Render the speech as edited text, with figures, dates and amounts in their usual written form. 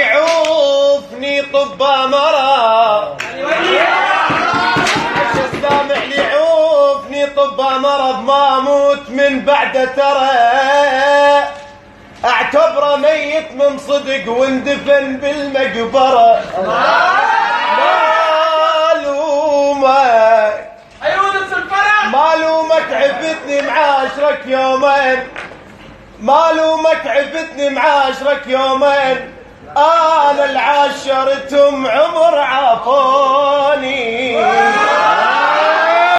ليعوفني طب مرض السامع ليعوفني طب مرض ما موت من بعده ترى اعتبره ميت من صدق واندفن بالمقبره مالومك عفتني معاشرك يومين مالومك عفتني معاشرك يومين انا العاشرتهم عمر عافوني